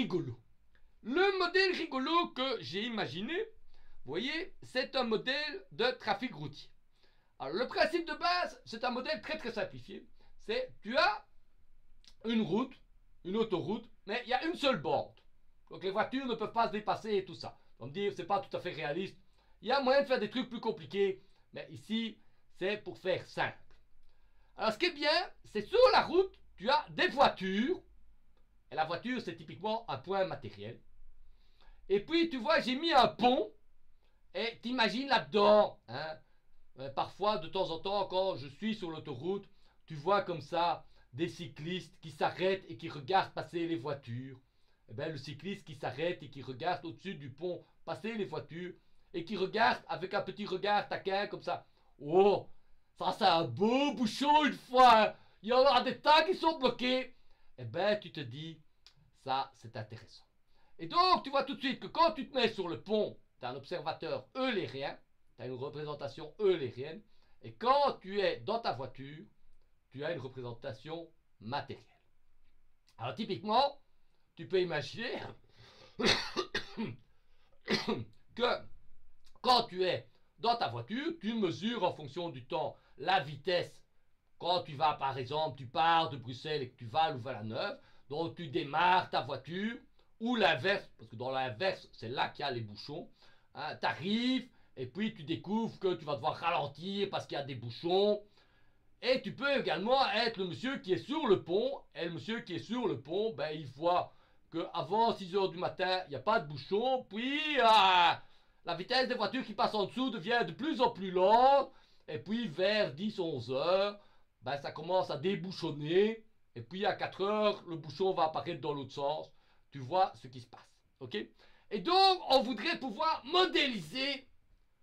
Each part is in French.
rigolo. Le modèle rigolo que j'ai imaginé, vous voyez, c'est un modèle de trafic routier. Alors, le principe de base, c'est un modèle très simplifié. C'est, tu as une route, une autoroute, mais il y a une seule bande. Donc les voitures ne peuvent pas se dépasser et tout ça. On me dire, c'est pas tout à fait réaliste. Il y a moyen de faire des trucs plus compliqués, mais ici, c'est pour faire simple. Alors ce qui est bien, c'est sur la route, tu as des voitures. Et la voiture, c'est typiquement un point matériel. Et puis, tu vois, j'ai mis un pont. Et t'imagines là-dedans, hein, parfois, de temps en temps, quand je suis sur l'autoroute, tu vois comme ça des cyclistes qui s'arrêtent et qui regardent passer les voitures. Et bien, le cycliste qui s'arrête et qui regarde au-dessus du pont passer les voitures et qui regarde avec un petit regard taquin comme ça. Oh, ça c'est un beau bouchon une fois. Hein. Il y en a des tas qui sont bloqués. Eh bien, tu te dis, ça c'est intéressant. Et donc, tu vois tout de suite que quand tu te mets sur le pont, tu as un observateur eulérien, tu as une représentation eulérienne, et quand tu es dans ta voiture, tu as une représentation matérielle. Alors typiquement, tu peux imaginer que quand tu es dans ta voiture, tu mesures en fonction du temps la vitesse. Quand tu vas, par exemple, tu pars de Bruxelles et que tu vas à Louvain-la-Neuve, donc tu démarres ta voiture, ou l'inverse, parce que dans l'inverse, c'est là qu'il y a les bouchons. Hein, tu arrives, et puis tu découvres que tu vas devoir ralentir parce qu'il y a des bouchons. Et tu peux également être le monsieur qui est sur le pont. Et le monsieur qui est sur le pont, ben, il voit qu'avant 6 h du matin, il n'y a pas de bouchon. Puis, la vitesse des voitures qui passent en dessous devient de plus en plus lente. Et puis, vers 10-11 h, ben, ça commence à débouchonner. Et puis, à 4 h, le bouchon va apparaître dans l'autre sens. Tu vois ce qui se passe. Ok? Et donc, on voudrait pouvoir modéliser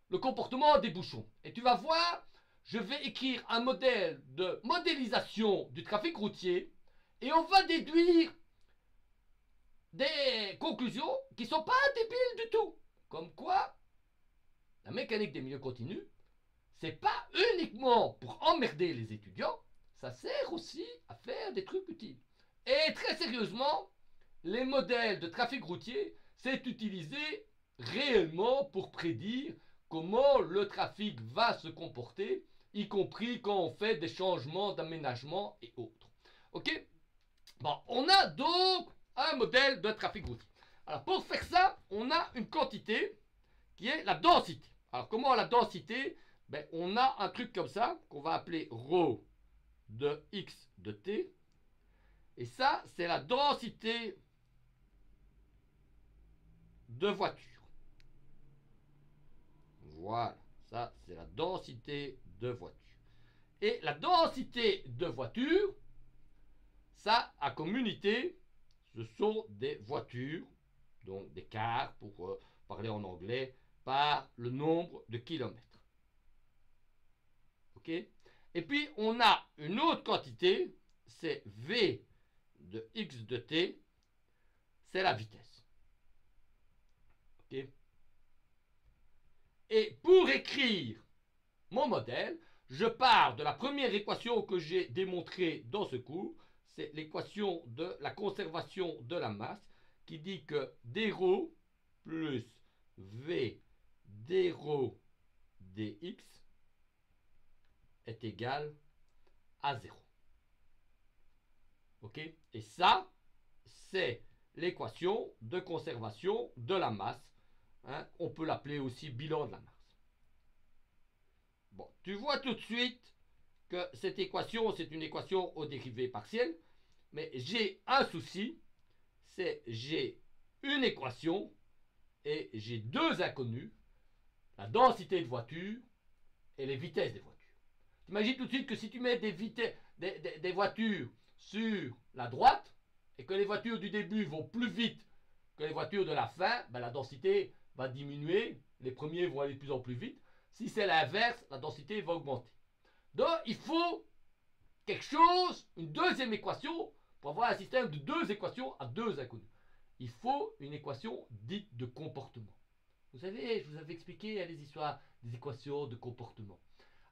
le comportement des bouchons. Et tu vas voir, je vais écrire un modèle de modélisation du trafic routier et on va déduire des conclusions qui ne sont pas débiles du tout. Comme quoi, la mécanique des milieux continus, c'est pas uniquement pour emmerder les étudiants, ça sert aussi à faire des trucs utiles. Et très sérieusement, les modèles de trafic routier, c'est utilisé réellement pour prédire comment le trafic va se comporter, y compris quand on fait des changements d'aménagement et autres. Ok? Bon, on a donc un modèle de trafic routier. Alors pour faire ça, on a une quantité qui est la densité. Alors comment la densité? Ben, on a un truc comme ça qu'on va appeler ρ de x de t. Et ça, c'est la densité de voitures. Voilà, ça c'est la densité de voitures. Et la densité de voitures, ça a comme unité, ce sont des voitures, donc des cars pour parler en anglais, par le nombre de kilomètres. Ok? Et puis on a une autre quantité, c'est v de x de t, c'est la vitesse. Ok? Et pour écrire mon modèle, je pars de la première équation que j'ai démontrée dans ce cours, c'est l'équation de la conservation de la masse qui dit que dρ plus v dρ dx est égal à 0. Ok? Et ça, c'est l'équation de conservation de la masse. Hein? On peut l'appeler aussi bilan de la masse. Bon, tu vois tout de suite que cette équation, c'est une équation aux dérivées partielles, mais j'ai un souci, c'est j'ai une équation et j'ai deux inconnus, la densité de voitures et les vitesses des voitures. T'imagines tout de suite que si tu mets des voitures sur la droite et que les voitures du début vont plus vite que les voitures de la fin, ben la densité va diminuer, les premiers vont aller de plus en plus vite. Si c'est l'inverse, la densité va augmenter. Donc, il faut quelque chose, une deuxième équation, pour avoir un système de deux équations à deux inconnues. Il faut une équation dite de comportement. Vous savez, je vous avais expliqué les histoires des équations de comportement.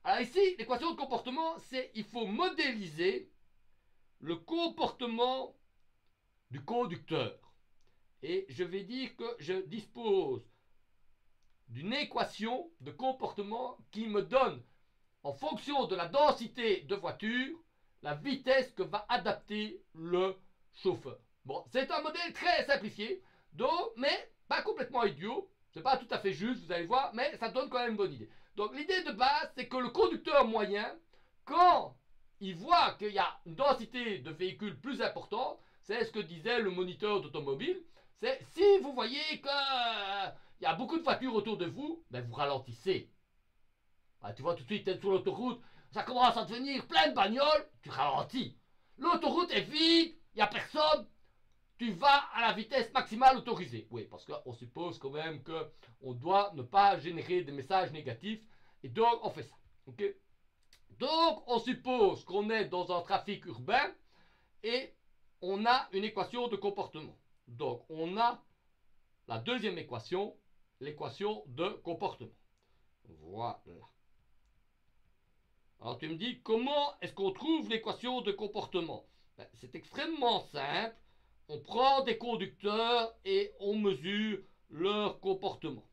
Alors ici, l'équation de comportement, c'est il faut modéliser le comportement du conducteur. et je vais dire que je dispose d'une équation de comportement qui me donne, en fonction de la densité de voiture, la vitesse que va adapter le chauffeur. Bon, c'est un modèle très simplifié, donc, mais pas complètement idiot. C'est pas tout à fait juste, vous allez voir, mais ça donne quand même une bonne idée. Donc l'idée de base, c'est que le conducteur moyen, quand il voit qu'il y a une densité de véhicules plus importante, c'est ce que disait le moniteur d'automobile, c'est si vous voyez qu'il y a beaucoup de voitures autour de vous, ben vous ralentissez. Ah, tu vois tout de suite, tu es sur l'autoroute, ça commence à devenir plein de bagnoles, tu ralentis. L'autoroute est vide, il n'y a personne, tu vas à la vitesse maximale autorisée. Oui, parce qu'on suppose quand même qu'on doit ne pas générer des messages négatifs, et donc on fait ça. Ok? Donc on suppose qu'on est dans un trafic urbain, et on a une équation de comportement. Donc on a la deuxième équation, l'équation de comportement. Voilà. Alors tu me dis, comment est-ce qu'on trouve l'équation de comportement? Ben, c'est extrêmement simple. On prend des conducteurs et on mesure leur comportement.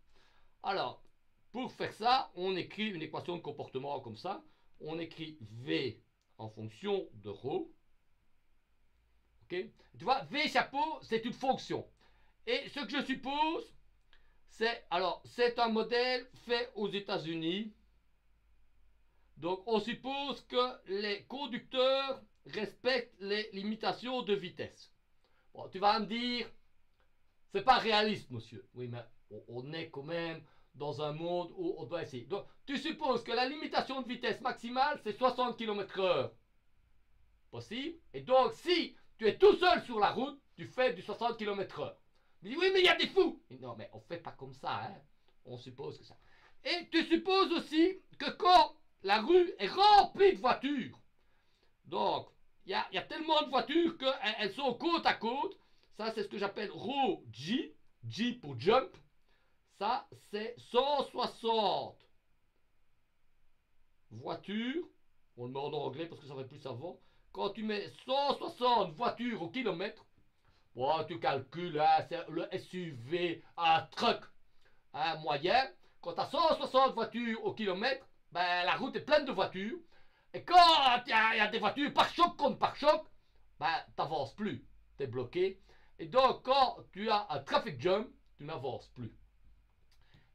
Alors, pour faire ça, on écrit une équation de comportement comme ça. On écrit V en fonction de ρ. Okay? Tu vois, V chapeau, c'est une fonction. Et ce que je suppose, c'est un modèle fait aux États-Unis. Donc, on suppose que les conducteurs respectent les limitations de vitesse. Bon, tu vas me dire, c'est pas réaliste, monsieur. Oui, mais on est quand même dans un monde où on doit essayer. Donc, tu supposes que la limitation de vitesse maximale, c'est 60 km/h. Possible. Et donc, si tu es tout seul sur la route, tu fais du 60 km/h. Il dit, oui, mais il y a des fous. Non, mais on fait pas comme ça, hein. On suppose que ça. Et tu supposes aussi que quand la rue est remplie de voitures, donc il y a tellement de voitures qu'elles sont côte à côte. Ça, c'est ce que j'appelle ρ G, G pour jump. Ça, c'est 160 voitures. On le met en anglais parce que ça va être plus savant. Quand tu mets 160 voitures au kilomètre, bon, tu calcules, hein, c'est le SUV, un truck, un moyen. Quand tu as 160 voitures au kilomètre, ben, la route est pleine de voitures. Et quand il y a des voitures par choc contre par choc, ben, tu n'avances plus. Tu es bloqué. Et donc, quand tu as un traffic jam, tu n'avances plus.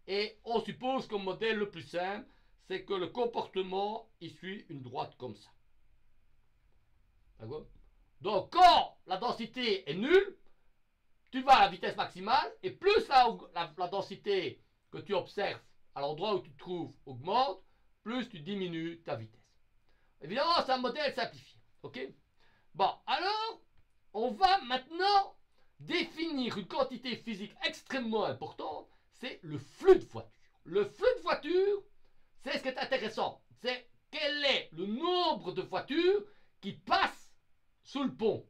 Et on suppose que le modèle le plus simple, c'est que le comportement, il suit une droite comme ça. D'accord? Donc, quand la densité est nulle, tu vas à la vitesse maximale, et plus la densité que tu observes à l'endroit où tu te trouves augmente, plus tu diminues ta vitesse. Évidemment, c'est un modèle simplifié. Ok? Bon, alors, on va maintenant définir une quantité physique extrêmement importante, c'est le flux de voiture. Le flux de voiture, c'est ce qui est intéressant. C'est quel est le nombre de voitures qui passent sous le pont.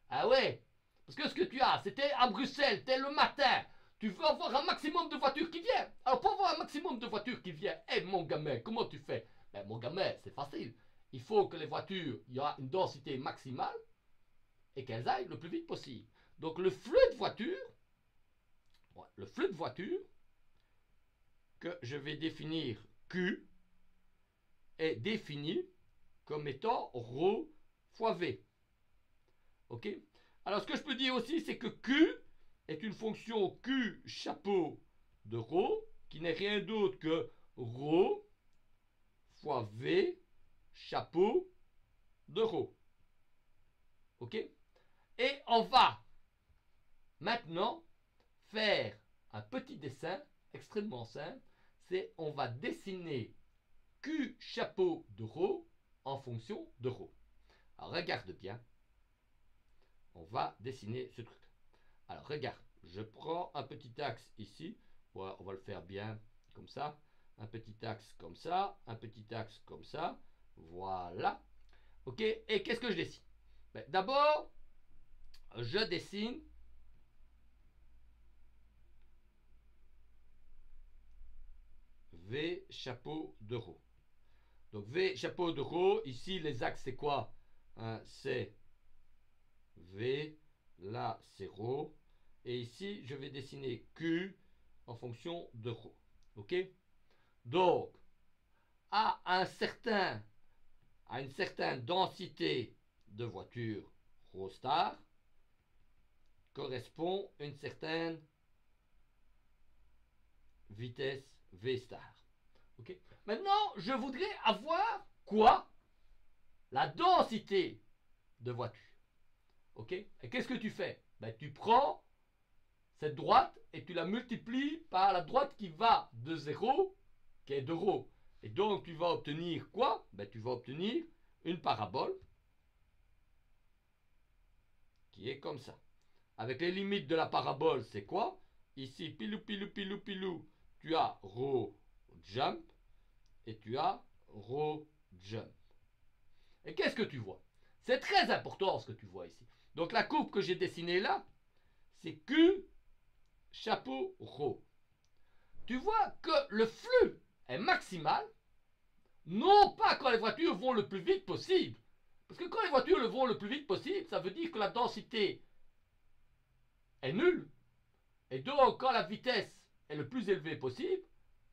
Ah ouais, parce que ce que tu as, c'était à Bruxelles, t'es le matin, tu veux avoir un maximum de voitures qui viennent. Alors pour avoir un maximum de voitures qui viennent, mon gamin, comment tu fais? Ben mon gamin, c'est facile. Il faut que les voitures, il y a une densité maximale et qu'elles aillent le plus vite possible. Donc le flux de voitures, que je vais définir Q, est défini comme étant ρ fois V. Ok? Alors ce que je peux dire aussi, c'est que Q est une fonction Q chapeau de ρ, qui n'est rien d'autre que ρ fois V chapeau de ρ. Ok? Et on va maintenant faire un petit dessin extrêmement simple. C'est on va dessiner Q chapeau de ρ en fonction de ρ. Alors regarde bien. On va dessiner ce truc. Alors regarde, je prends un petit axe ici. Voilà, on va le faire bien comme ça. Un petit axe comme ça, un petit axe comme ça. Voilà. Ok, et qu'est-ce que je dessine? Ben, d'abord, je dessine V chapeau de ρ. Donc V chapeau de ρ, ici les axes c'est quoi? C'est V, là c'est ρ, Et ici, je vais dessiner Q en fonction de ρ. Ok? Donc, à une certaine densité de voitures ρ star, correspond une certaine vitesse V star. Okay. Maintenant, je voudrais avoir quoi? La densité de voitures. Ok. Et qu'est-ce que tu fais? Ben, tu prends cette droite et tu la multiplies par la droite qui va de 0, qui est de ρ. Et donc, tu vas obtenir quoi? Ben, tu vas obtenir une parabole qui est comme ça. Avec les limites de la parabole, c'est quoi? Ici, pilou, pilou, pilou, pilou, tu as ρ jump et tu as ρ jump. Et qu'est-ce que tu vois? C'est très important ce que tu vois ici. Donc la courbe que j'ai dessinée là, c'est Q chapeau ρ. Tu vois que le flux est maximal, non pas quand les voitures vont le plus vite possible. Parce que quand les voitures vont le plus vite possible, ça veut dire que la densité est nulle. Et donc, quand la vitesse est le plus élevée possible,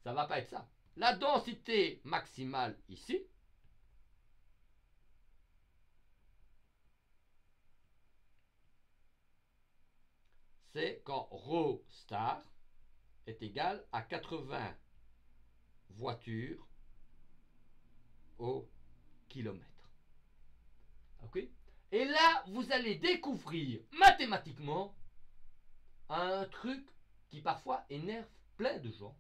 ça ne va pas être ça. La densité maximale ici, c'est quand ρ star est égal à 80 voitures au kilomètre. Ok? Et là, vous allez découvrir mathématiquement un truc qui parfois énerve plein de gens.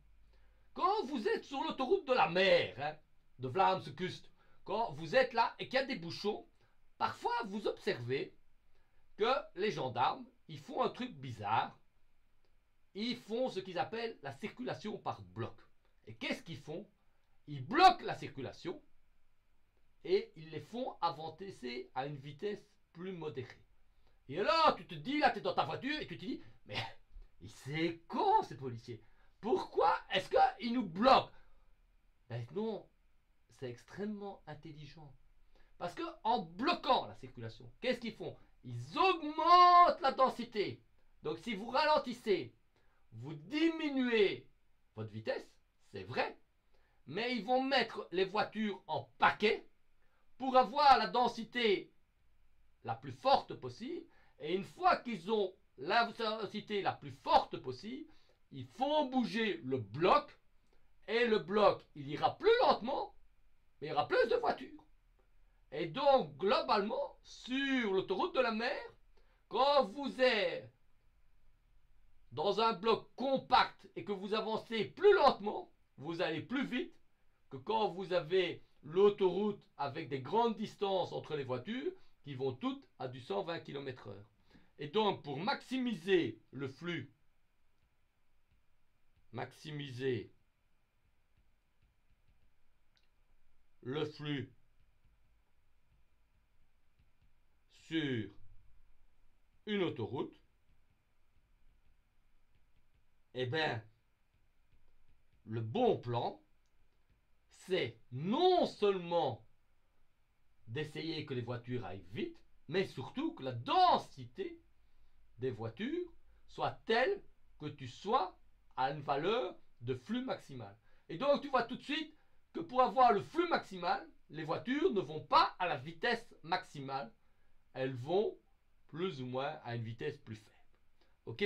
Quand vous êtes sur l'autoroute de la mer, hein, de Vlaamse Kust, quand vous êtes là et qu'il y a des bouchons, parfois vous observez que les gendarmes, ils font un truc bizarre. Ils font ce qu'ils appellent la circulation par bloc. Et qu'est-ce qu'ils font? Ils bloquent la circulation et ils les font avancer à une vitesse plus modérée. Et alors, tu te dis, là, tu es dans ta voiture et tu te dis, mais c'est con ces policiers. Pourquoi est-ce qu'ils nous bloquent? Ben non, c'est extrêmement intelligent. Parce qu'en bloquant la circulation, qu'est-ce qu'ils font? Ils augmentent la densité. Donc si vous ralentissez, vous diminuez votre vitesse, c'est vrai, mais ils vont mettre les voitures en paquet pour avoir la densité la plus forte possible. Et une fois qu'ils ont la densité la plus forte possible, ils font bouger le bloc. Et le bloc, il ira plus lentement, mais il y aura plus de voitures. Et donc, globalement, sur l'autoroute de la mer, quand vous êtes dans un bloc compact et que vous avancez plus lentement, vous allez plus vite que quand vous avez l'autoroute avec des grandes distances entre les voitures qui vont toutes à du 120 km/h. Et donc, pour maximiser le flux, maximiser le flux sur une autoroute, eh bien, le bon plan, c'est non seulement d'essayer que les voitures aillent vite, mais surtout que la densité des voitures soit telle que tu sois à une valeur de flux maximal. Et donc, tu vois tout de suite que pour avoir le flux maximal, les voitures ne vont pas à la vitesse maximale, elles vont plus ou moins à une vitesse plus faible. Ok?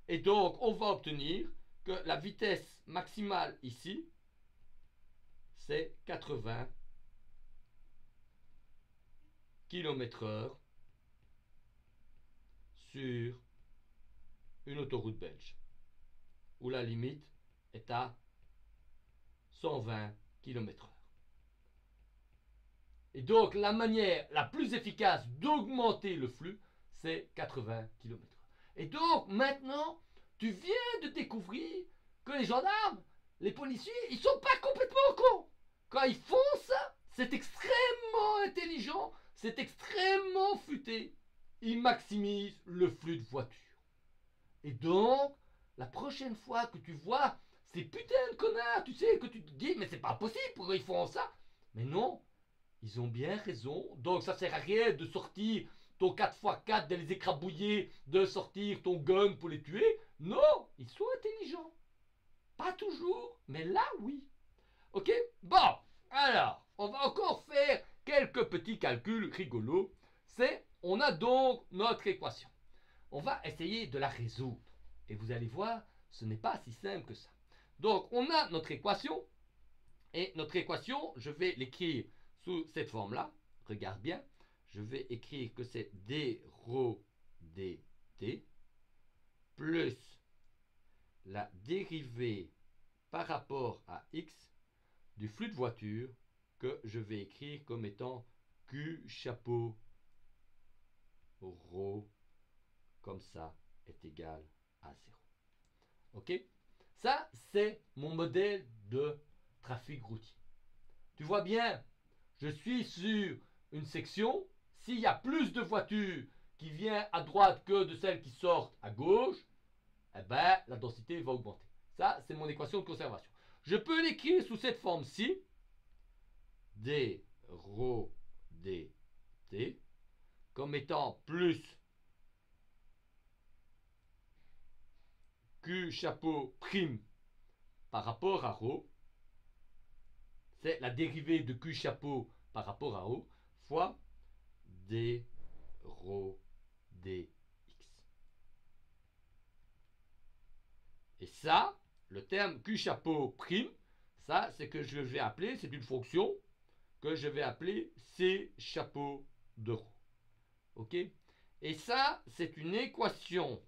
Et donc, on va obtenir que la vitesse maximale ici, c'est 80 km/h sur une autoroute belge, où la limite est à 120 km/h. Et donc, la manière la plus efficace d'augmenter le flux, c'est 80 km/h. Et donc, maintenant, tu viens de découvrir que les gendarmes, les policiers, ils sont pas complètement cons. Quand ils font ça, c'est extrêmement intelligent, c'est extrêmement futé. Ils maximisent le flux de voitures. Et donc, la prochaine fois que tu vois ces putains de connards, tu sais, que tu te dis, mais c'est pas possible, pourquoi ils font ça? Mais non, ils ont bien raison. Donc ça sert à rien de sortir ton 4x4, de les écrabouiller, de sortir ton gun pour les tuer. Non, ils sont intelligents. Pas toujours, mais là oui. Ok? Bon, alors, on va encore faire quelques petits calculs rigolos. On a donc notre équation. On va essayer de la résoudre. Et vous allez voir, ce n'est pas si simple que ça. Donc, on a notre équation. Et notre équation, je vais l'écrire sous cette forme-là. Regarde bien. Je vais écrire que c'est d rho dt plus la dérivée par rapport à x du flux de voiture que je vais écrire comme étant Q chapeau rho comme ça est égal à 0. Ok? Ça, c'est mon modèle de trafic routier. Tu vois bien, je suis sur une section. S'il y a plus de voitures qui viennent à droite que de celles qui sortent à gauche, eh ben, la densité va augmenter. Ça, c'est mon équation de conservation. Je peux l'écrire sous cette forme-ci. D rho dt comme étant plus Q chapeau prime par rapport à rho. C'est la dérivée de Q chapeau par rapport à rho fois d rho dx. Et ça, le terme Q chapeau prime, ça c'est que je vais appeler, c'est une fonction que je vais appeler C chapeau de rho. Ok? Et ça, c'est une équation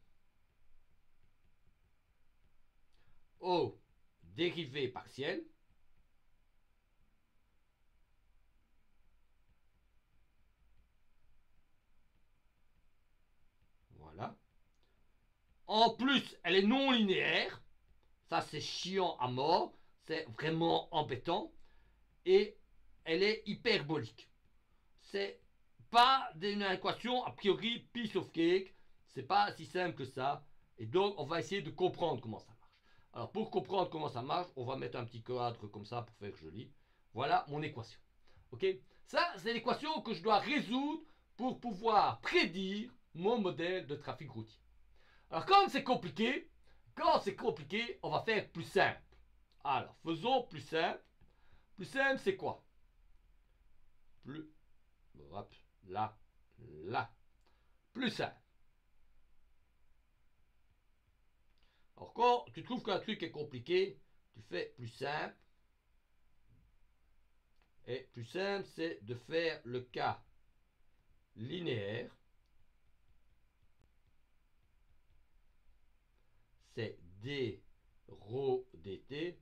au dérivée partielle voilà. En plus, elle est non linéaire. Ça, c'est chiant à mort. C'est vraiment embêtant. Et elle est hyperbolique. C'est pas une équation a priori piece of cake. C'est pas si simple que ça. Et donc, on va essayer de comprendre comment ça marche. Alors, pour comprendre comment ça marche, on va mettre un petit cadre comme ça pour faire joli. Voilà mon équation. Ok? Ça, c'est l'équation que je dois résoudre pour pouvoir prédire mon modèle de trafic routier. Alors, quand c'est compliqué, on va faire plus simple. Alors, faisons plus simple. Plus simple, c'est quoi? Plus, hop, là, là. Plus simple. Alors, quand tu trouves qu'un truc est compliqué, tu fais plus simple. Et plus simple, c'est de faire le cas linéaire. C'est d rho dt.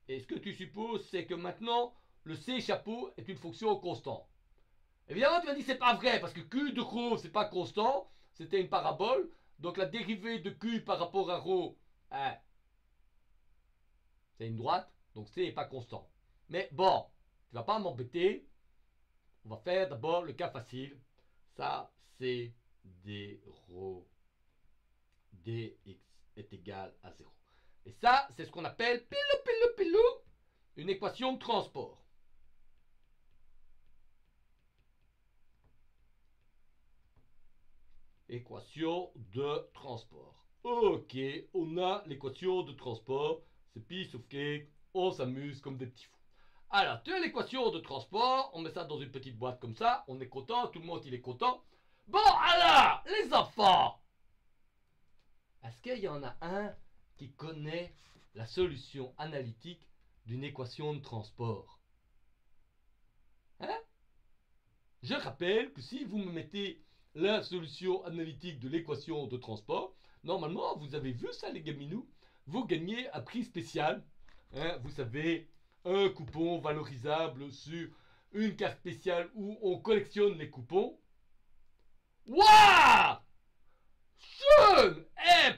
Et ce que tu supposes, c'est que maintenant, le C chapeau est une fonction constante. Évidemment, tu m'as dit que c'est pas vrai, parce que Q de rho, c'est pas constant, c'était une parabole. Donc la dérivée de Q par rapport à rho, hein, c'est une droite, donc C n'est pas constant. Mais bon, tu vas pas m'embêter. On va faire d'abord le cas facile. Ça, c'est d rho dx est égal à 0. Et ça, c'est ce qu'on appelle une équation de transport. Équation de transport. Ok, on a l'équation de transport. C'est piece of cake. On s'amuse comme des petits fous. Alors, tu as l'équation de transport. On met ça dans une petite boîte comme ça. On est content. Tout le monde, il est content. Bon, alors, les enfants. Est-ce qu'il y en a un qui connaît la solution analytique d'une équation de transport? Hein? Je rappelle que si vous me mettez la solution analytique de l'équation de transport, normalement, vous avez vu ça les gaminous, vous gagnez un prix spécial. Hein, vous savez, un coupon valorisable sur une carte spéciale où on collectionne les coupons. Waouh! Jeune!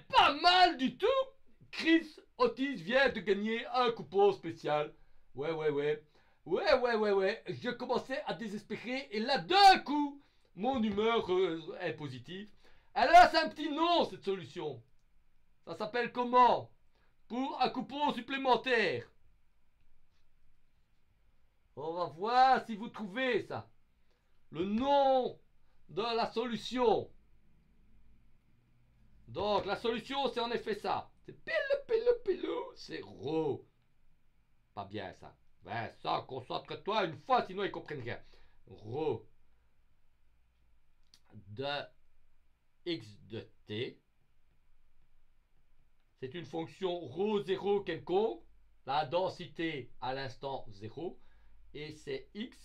Pas mal du tout! Chris Otis vient de gagner un coupon spécial. Ouais. Je commençais à désespérer et là, d'un coup, mon humeur est positive. Alors, c'est un petit nom, cette solution. Ça s'appelle comment? Pour un coupon supplémentaire. On va voir si vous trouvez ça. Le nom de la solution. Donc la solution c'est en effet ça. C'est pilou, c'est rho. Pas bien ça. Ouais, ça, concentre-toi une fois, sinon ils comprennent rien. Rho de x de t. C'est une fonction rho 0 quelconque. La densité à l'instant 0. Et c'est x.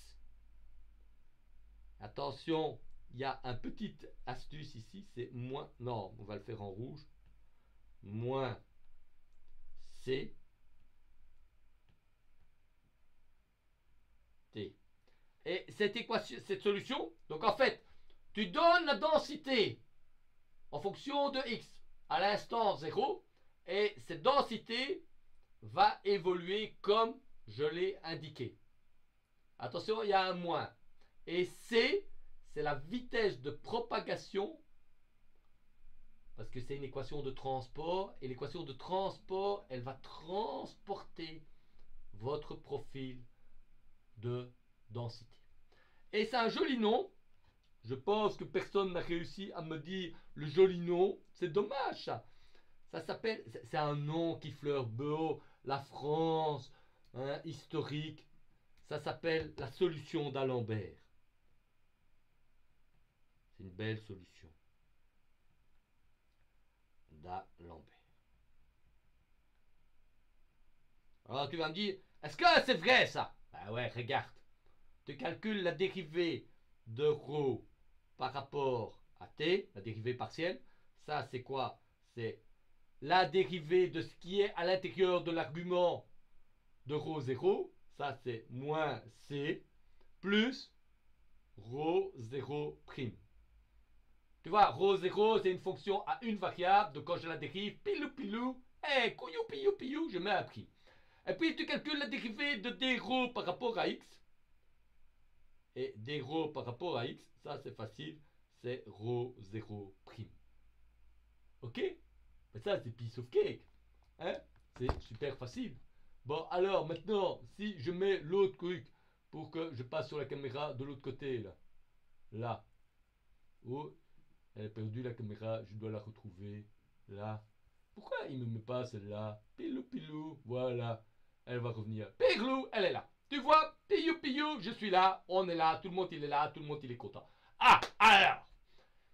Attention, il y a un petit astuce ici. C'est moins. Non, on va le faire en rouge. Moins c. T. Et cette équation, cette solution, donc en fait, tu donnes la densité en fonction de x à l'instant 0 et cette densité va évoluer comme je l'ai indiqué. Attention, il y a un moins. Et c, c'est la vitesse de propagation parce que c'est une équation de transport et l'équation de transport, elle va transporter votre profil de densité. Et c'est un joli nom. Je pense que personne n'a réussi à me dire le joli nom. C'est dommage ça. Ça s'appelle, c'est un nom qui fleure beau, la France, hein, historique. Ça s'appelle la solution d'Alembert. C'est une belle solution d'Alembert. Alors tu vas me dire, est-ce que c'est vrai ça? Ben ouais, regarde. Tu calcules la dérivée de rho par rapport à t, la dérivée partielle. Ça c'est quoi? C'est la dérivée de ce qui est à l'intérieur de l'argument de rho 0. Ça c'est moins c plus rho 0 prime. Tu vois, rho 0 c'est une fonction à une variable. Donc quand je la dérive, pilou, couillou, pilou, je mets un prime. Et puis tu calcules la dérivée de d rho par rapport à x. Et d rho par rapport à x, ça c'est facile, c'est rho 0 prime. Ok? Mais ça c'est piece of cake. Hein? C'est super facile. Bon alors maintenant, si je mets l'autre truc pour que je passe sur la caméra de l'autre côté là. Là. Oh, elle a perdu la caméra, je dois la retrouver. Là. Pourquoi il ne me met pas celle-là? Pilou, voilà. Elle va revenir. Pirlou, elle est là. Tu vois, pilou, je suis là, on est là, tout le monde il est là, tout le monde il est content. Ah, alors,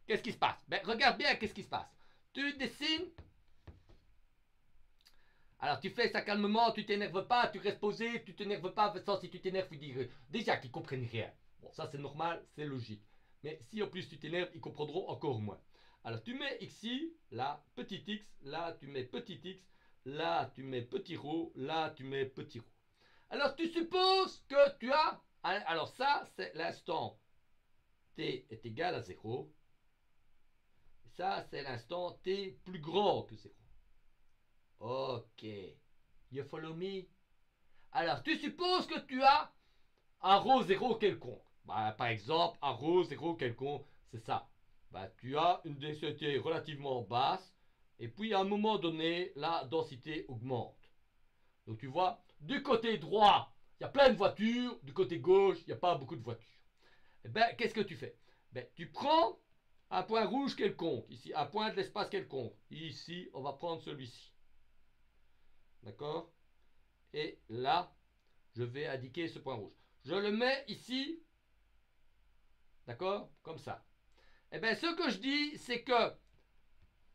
qu'est-ce qui se passe? Ben, regarde bien qu'est-ce qui se passe. Tu dessines. Alors, tu fais ça calmement, tu t'énerves pas, tu restes posé, tu t'énerves pas, Vincent, si tu t'énerves, il dit déjà qu'ils comprennent rien. Bon, ça c'est normal, c'est logique. Mais si en plus tu t'énerves, ils comprendront encore moins. Alors, tu mets ici, là, petit x, là, tu mets petit x, là, tu mets petit rho, là, tu mets petit rho. Alors tu supposes que tu as... Alors ça, c'est l'instant t est égal à 0. Ça, c'est l'instant t plus grand que 0. Ok. You follow me? Alors, tu supposes que tu as un rho 0 quelconque. Bah, par exemple, un rho 0 quelconque, c'est ça. Bah, tu as une densité relativement basse. Et puis, à un moment donné, la densité augmente. Donc, tu vois, du côté droit, il y a plein de voitures. Du côté gauche, il n'y a pas beaucoup de voitures. Et ben, qu'est-ce que tu fais? Ben, tu prends un point rouge quelconque, ici, un point de l'espace quelconque. Ici, on va prendre celui-ci. D'accord? Et là, je vais indiquer ce point rouge. Je le mets ici. D'accord? Comme ça. Et bien, ce que je dis, c'est que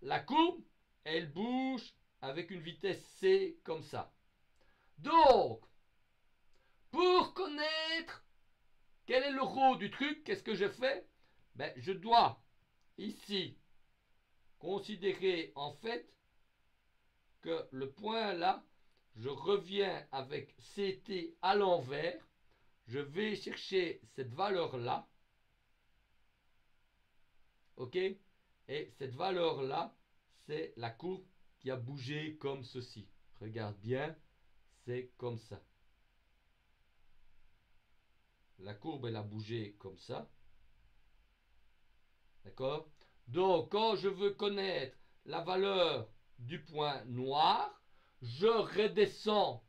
la courbe, elle bouge avec une vitesse c comme ça. Donc, pour connaître quel est le rho du truc, qu'est-ce que je fais? Ben, je dois ici considérer en fait que le point là, je reviens avec CT à l'envers, je vais chercher cette valeur là, ok? Et cette valeur là, c'est la courbe qui a bougé comme ceci. Regarde bien, c'est comme ça. La courbe elle a bougé comme ça. D'accord? Donc quand je veux connaître la valeur du point noir, je redescends,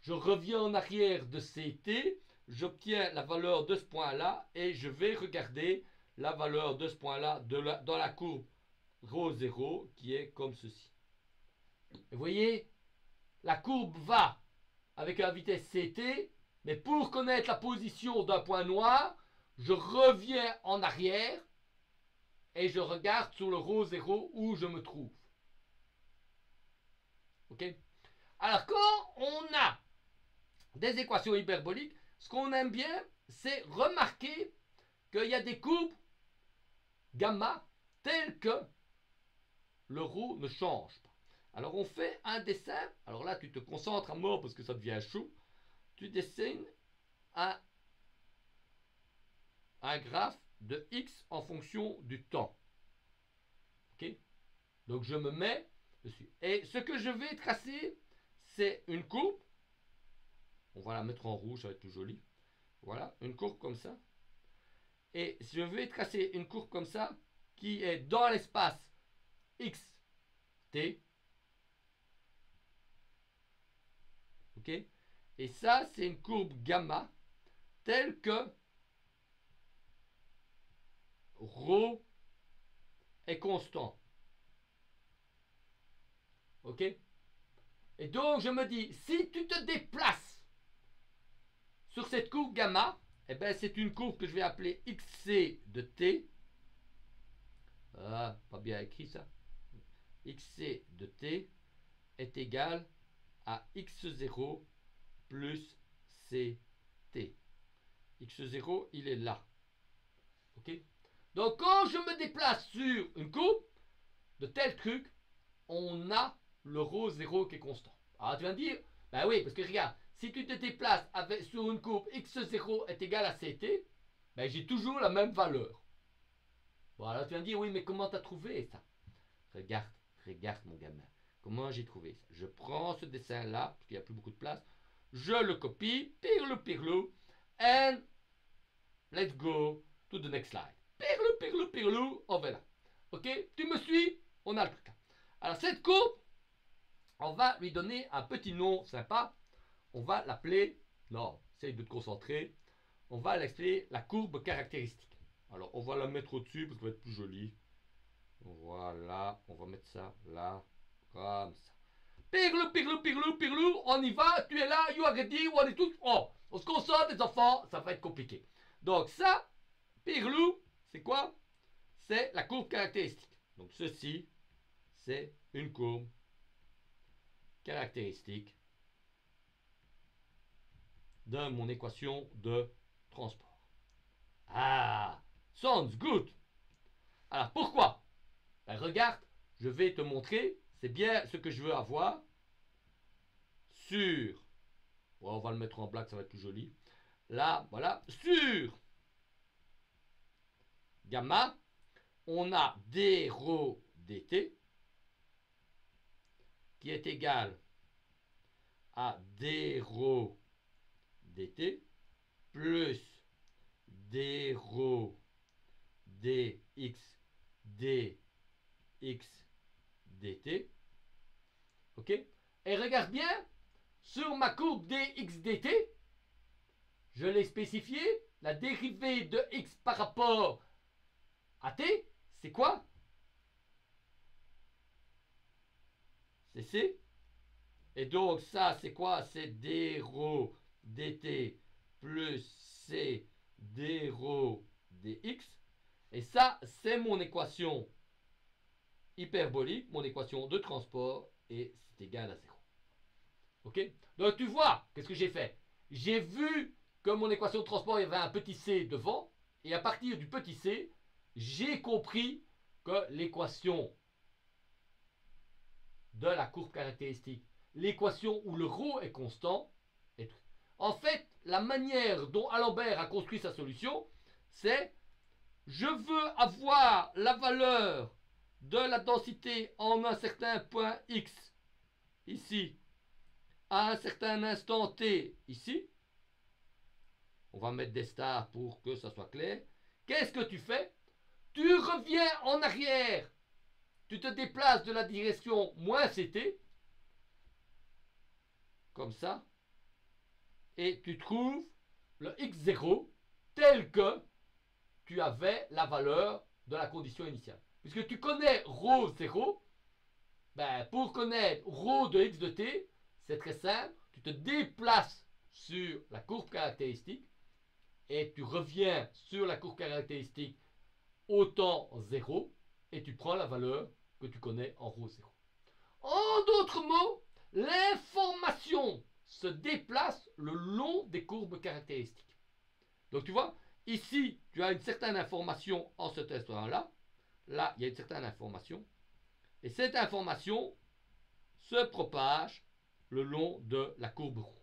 je reviens en arrière de CT, j'obtiens la valeur de ce point-là et je vais regarder la valeur de ce point-là dans la courbe ρ 0 qui est comme ceci. Vous voyez, la courbe va avec la vitesse ct, mais pour connaître la position d'un point noir, je reviens en arrière et je regarde sur le ρ 0 où je me trouve. Ok? Alors quand on a des équations hyperboliques, ce qu'on aime bien, c'est remarquer qu'il y a des courbes gamma telles que le ρ ne change pas. Alors on fait un dessin. Alors là, tu te concentres à mort parce que ça devient chaud. Tu dessines un graphe de x en fonction du temps. Ok? Donc je me mets dessus. Et ce que je vais tracer, c'est une courbe. On va la mettre en rouge, ça va être plus joli. Voilà, une courbe comme ça. Et je vais tracer une courbe comme ça qui est dans l'espace x, t. Ok? Et ça, c'est une courbe gamma telle que ρ est constant. Ok? Et donc, je me dis, si tu te déplaces sur cette courbe gamma, eh ben, c'est une courbe que je vais appeler xc de t. Ah, pas bien écrit ça. Xc de t est égal à x0 plus ct. x0, il est là. Ok? Donc, quand je me déplace sur une courbe de tel truc, on a le ρ 0 qui est constant. Alors, tu vas me dire, ben oui, parce que regarde, si tu te déplaces sur une courbe x0 est égal à ct, ben j'ai toujours la même valeur. Bon, alors tu vas me dire, oui, mais comment tu as trouvé ça? Regarde, regarde mon gamin. Comment j'ai trouvé ça? Je prends ce dessin-là, parce qu'il n'y a plus beaucoup de place, je le copie, pirlou, and let's go to the next slide. Pirlou, on va là. Ok? Tu me suis? On a le truc. Alors cette courbe, on va lui donner un petit nom sympa. On va l'appeler, non, essaye de te concentrer, on va l'appeler la courbe caractéristique. Alors on va la mettre au-dessus parce qu'elle va être plus jolie. Voilà, on va mettre ça là, comme ça. Pirlou, on y va, tu es là, you are ready, on est tous. Oh, on se concentre les enfants, ça va être compliqué. Donc ça, pirlou, c'est quoi? C'est la courbe caractéristique. Donc ceci, c'est une courbe caractéristique de mon équation de transport. Ah, sounds good. Alors pourquoi? Ben, regarde, je vais te montrer, c'est bien ce que je veux avoir sur, on va le mettre en black, ça va être plus joli. Là, voilà, sur gamma, on a d ρ dt qui est égal à d ρ dt plus d ρ dx dx dt. Ok? Et regarde bien, sur ma courbe dx dt, je l'ai spécifié, la dérivée de x par rapport à t, c'est quoi? C'est c. Et donc ça, c'est quoi? C'est d ρ dt plus c d ρ dx. Et ça, c'est mon équation hyperbolique, mon équation de transport, et c'est égal à 0. Ok? Donc tu vois, qu'est-ce que j'ai fait? J'ai vu que mon équation de transport, il y avait un petit c devant, et à partir du petit c, j'ai compris que l'équation de la courbe caractéristique, l'équation où le ρ est constant, est... En fait, la manière dont Alembert a construit sa solution, c'est je veux avoir la valeur de la densité en un certain point x, ici, à un certain instant t, ici. On va mettre des stars pour que ça soit clair. Qu'est-ce que tu fais? Tu reviens en arrière. Tu te déplaces de la direction moins ct, comme ça, et tu trouves le x0 tel que tu avais la valeur de la condition initiale. Puisque tu connais ρ 0, ben, pour connaître ρ de x de t, c'est très simple. Tu te déplaces sur la courbe caractéristique et tu reviens sur la courbe caractéristique au temps 0 et tu prends la valeur que tu connais en ρ 0. En d'autres mots, l'information se déplace le long des courbes caractéristiques. Donc tu vois, ici, tu as une certaine information en cet instant-là. Là, il y a une certaine information. Et cette information se propage le long de la courbe rouge.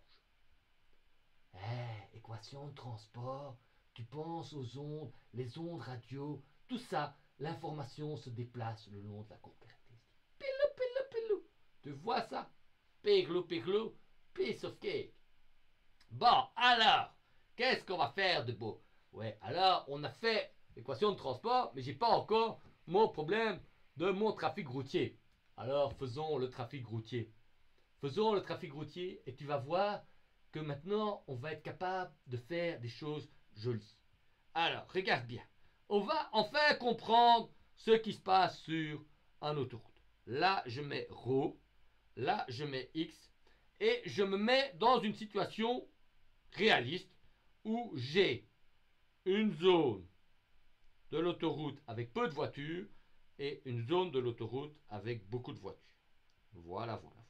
Équation de transport, tu penses aux ondes, les ondes radio, tout ça, l'information se déplace le long de la courbe caractéristique. Pilou, pilou, pilou. Tu vois ça? Piglo, piglo, piece of cake. Bon, alors, qu'est-ce qu'on va faire de beau? Ouais, alors, on a fait l'équation de transport, mais j'ai pas encore mon problème de mon trafic routier. Alors, faisons le trafic routier. Faisons le trafic routier et tu vas voir que maintenant, on va être capable de faire des choses jolies. Alors, regarde bien. On va enfin comprendre ce qui se passe sur un autoroute. Là, je mets ρ. Là, je mets x. Et je me mets dans une situation réaliste où j'ai une zone de l'autoroute avec peu de voitures et une zone de l'autoroute avec beaucoup de voitures. Voilà, voilà, voilà.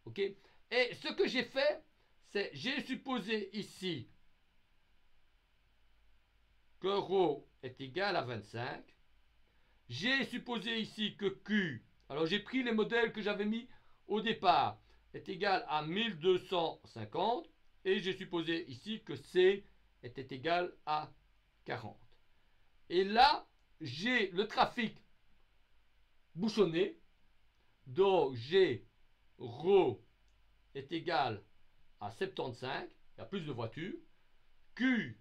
Ok? Et ce que j'ai fait, c'est j'ai supposé ici que ρ est égal à 25. J'ai supposé ici que Q, alors j'ai pris les modèles que j'avais mis au départ, est égal à 1250. Et j'ai supposé ici que C était égal à 40. Et là, j'ai le trafic bouchonné. Donc, j'ai ρ est égal à 75. Il y a plus de voitures. Q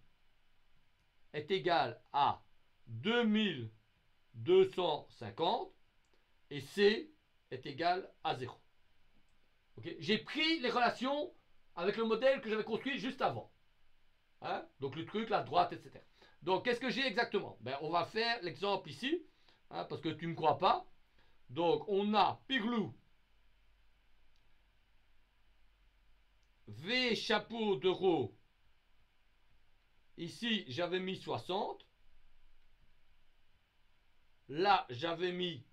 est égal à 2250. Et C est égal à 0. Okay? J'ai pris les relations avec le modèle que j'avais construit juste avant. Hein? Donc le truc, la droite, etc. Donc qu'est-ce que j'ai exactement? Ben, on va faire l'exemple ici, hein, parce que tu ne me crois pas. Donc on a Piglou, V chapeau de ρ. Ici, j'avais mis 60. Là, j'avais mis...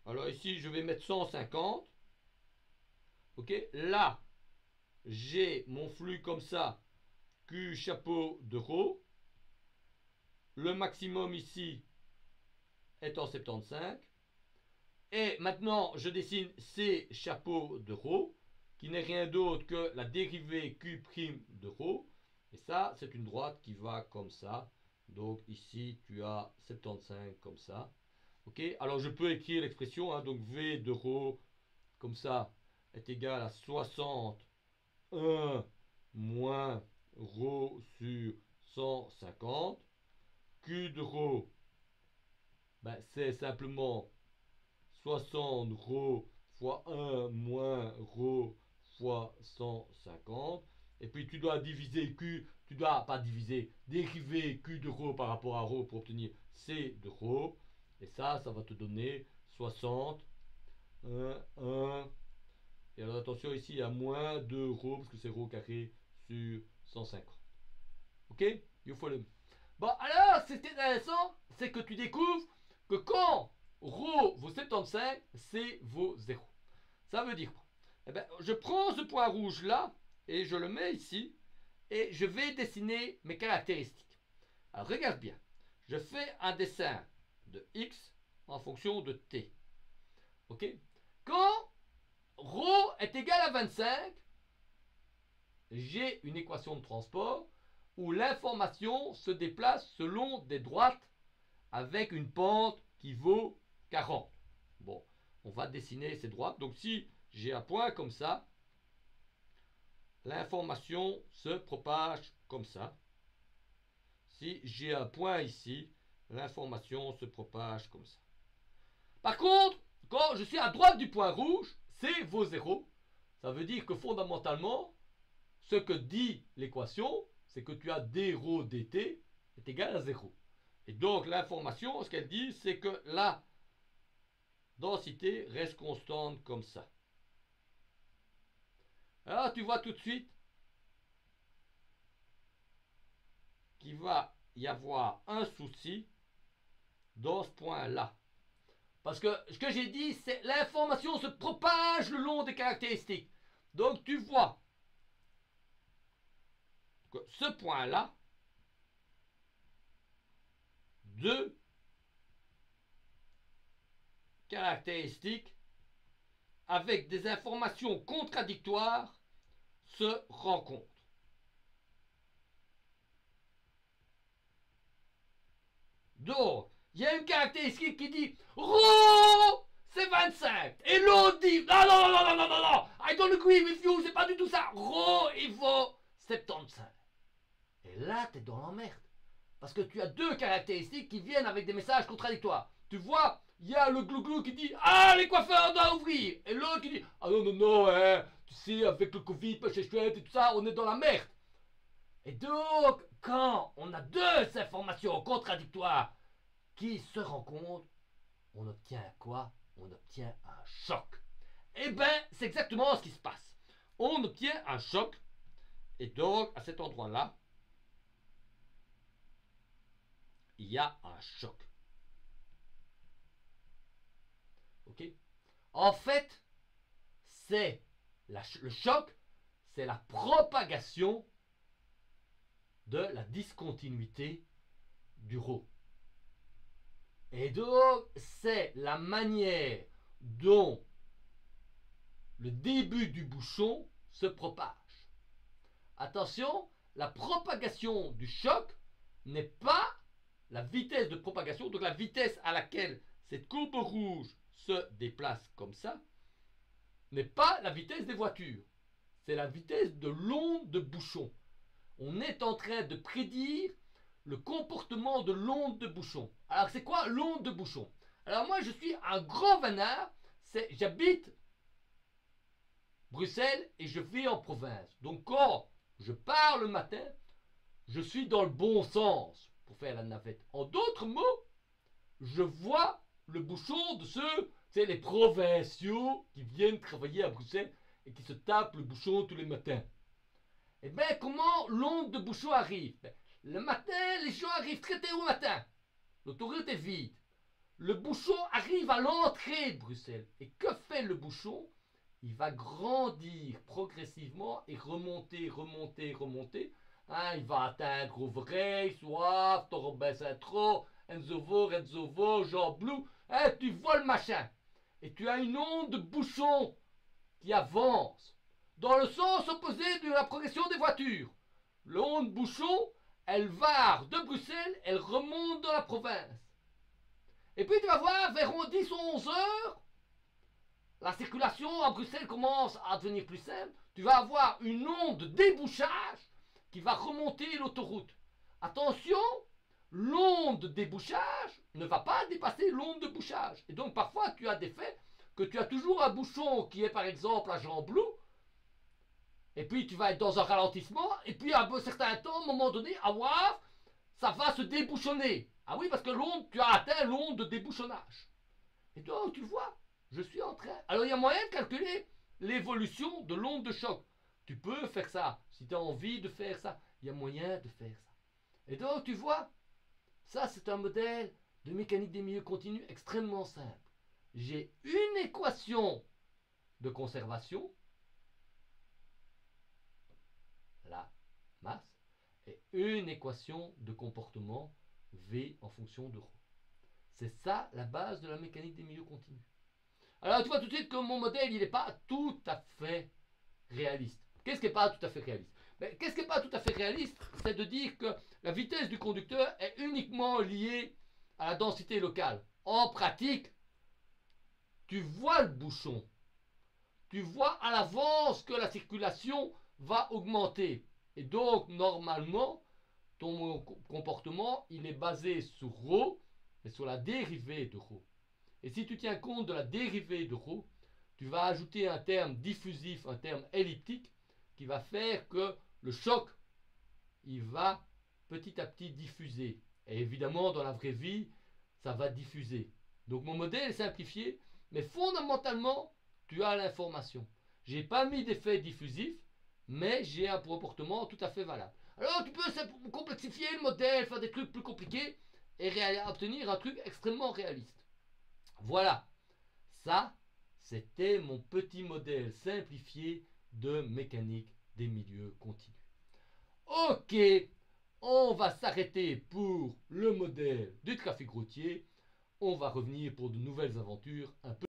Alors ici, je vais mettre 150. Ok? Là, j'ai mon flux comme ça. Q chapeau de ρ. Le maximum ici est en 75. Et maintenant, je dessine C chapeau de ρ, qui n'est rien d'autre que la dérivée Q' de ρ. Et ça, c'est une droite qui va comme ça. Donc ici, tu as 75 comme ça. Ok? Alors je peux écrire l'expression, hein, donc V de ρ comme ça est égal à 61 moins ρ sur 150. Q de ρ, ben, c'est simplement 60 ρ fois 1 moins ρ fois 150. Et puis tu dois diviser Q, tu dois pas diviser, dériver Q de ρ par rapport à ρ pour obtenir C de ρ. Et ça va te donner 60, 1. Et alors attention ici, il y a moins 2 ρ parce que c'est ρ carré sur 150. Ok? You follow me? Bon, alors, ce qui est intéressant, c'est que tu découvres que quand ρ vaut 75, C vaut 0. Ça veut dire quoi? Eh bien, je prends ce point rouge là, et je le mets ici, et je vais dessiner mes caractéristiques. Alors, regarde bien. Je fais un dessin de x en fonction de t. Ok? Quand ρ est égal à 25, j'ai une équation de transport où l'information se déplace selon des droites avec une pente qui vaut 40. Bon, on va dessiner ces droites. Donc si j'ai un point comme ça, l'information se propage comme ça. Si j'ai un point ici, l'information se propage comme ça. Par contre, quand je suis à droite du point rouge, C vaut 0. Ça veut dire que fondamentalement, ce que dit l'équation, c'est que tu as d ρ dt est égal à 0. Et donc l'information, ce qu'elle dit, c'est que la densité reste constante comme ça. Alors tu vois tout de suite qu'il va y avoir un souci dans ce point-là. Parce que ce que j'ai dit, c'est l'information se propage le long des caractéristiques. Donc tu vois que ce point-là, deux caractéristiques avec des informations contradictoires se rencontrent. Donc, il y a une caractéristique qui dit Rho, c'est 25. Et l'autre dit non, non, non, non, non, non, non, I don't agree with you, c'est pas du tout ça. Rho, il vaut 75. Et là, t'es dans l'emmerde. Parce que tu as deux caractéristiques qui viennent avec des messages contradictoires. Tu vois, il y a le glouglou qui dit ah, les coiffeurs doivent ouvrir. Et l'autre qui dit ah non, non, non, hein, tu sais, avec le Covid, pas chez chouette et tout ça, on est dans la merde. Et donc, quand on a deux informations contradictoires qui se rencontrent, on obtient quoi? On obtient un choc. Eh bien, c'est exactement ce qui se passe. On obtient un choc, et donc, à cet endroit-là, il y a un choc. Ok? En fait, c'est le choc, c'est la propagation de la discontinuité du rho. Et donc, c'est la manière dont le début du bouchon se propage. Attention, la propagation du choc n'est pas la vitesse de propagation, donc la vitesse à laquelle cette courbe rouge se déplace comme ça, n'est pas la vitesse des voitures. C'est la vitesse de l'onde de bouchon. On est en train de prédire le comportement de l'onde de bouchon. Alors c'est quoi l'onde de bouchon? Alors moi je suis un grand vanard, j'habite Bruxelles et je vis en province. Donc quand je pars le matin, je suis dans le bon sens pour faire la navette. En d'autres mots, je vois le bouchon de ceux, c'est les provinciaux qui viennent travailler à Bruxelles et qui se tapent le bouchon tous les matins. Et bien comment l'onde de bouchon arrive? Le matin, les gens arrivent très tôt au matin. L'autoroute est vide. Le bouchon arrive à l'entrée de Bruxelles. Et que fait le bouchon? Il va grandir progressivement et remonter, remonter, remonter. Hein, il va atteindre Overij, Soif, Torobin Saint-Tro, Enzovo, Jean Blou. Hein, tu vois le machin. Et tu as une onde de bouchon qui avance dans le sens opposé de la progression des voitures. L'onde bouchon, elle va de Bruxelles, elle remonte dans la province. Et puis tu vas voir, vers 10 ou 11 heures, la circulation à Bruxelles commence à devenir plus simple. Tu vas avoir une onde de débouchage qui va remonter l'autoroute. Attention, l'onde de débouchage ne va pas dépasser l'onde de bouchage. Et donc parfois tu as des faits que tu as toujours un bouchon qui est par exemple à Jean Blou, et puis tu vas être dans un ralentissement, et puis à un certain temps, à un moment donné, à Wavre, ça va se débouchonner. Ah oui, parce que tu as atteint l'onde de débouchonnage. Et donc, tu vois, je suis en train... Alors, il y a moyen de calculer l'évolution de l'onde de choc. Tu peux faire ça. Si tu as envie de faire ça, il y a moyen de faire ça. Et donc, tu vois, ça, c'est un modèle de mécanique des milieux continus extrêmement simple. J'ai une équation de conservation, la masse, et une équation de comportement V en fonction de ρ. C'est ça la base de la mécanique des milieux continus. Alors tu vois tout de suite que mon modèle il n'est pas tout à fait réaliste. Qu'est-ce qui n'est pas tout à fait réaliste? Qu'est-ce qui n'est pas tout à fait réaliste? C'est de dire que la vitesse du conducteur est uniquement liée à la densité locale. En pratique, tu vois le bouchon. Tu vois à l'avance que la circulation va augmenter. Et donc, normalement, ton comportement, il est basé sur ρ, mais sur la dérivée de ρ. Et si tu tiens compte de la dérivée de ρ, tu vas ajouter un terme diffusif, un terme elliptique, qui va faire que le choc, il va petit à petit diffuser. Et évidemment, dans la vraie vie, ça va diffuser. Donc mon modèle est simplifié, mais fondamentalement, tu as l'information. J'ai pas mis d'effet diffusif, mais j'ai un comportement tout à fait valable. Alors tu peux complexifier le modèle, faire des trucs plus compliqués et obtenir un truc extrêmement réaliste. Voilà, ça, c'était mon petit modèle simplifié de mécanique des milieux continus. Ok, on va s'arrêter pour le modèle du trafic routier. On va revenir pour de nouvelles aventures un peu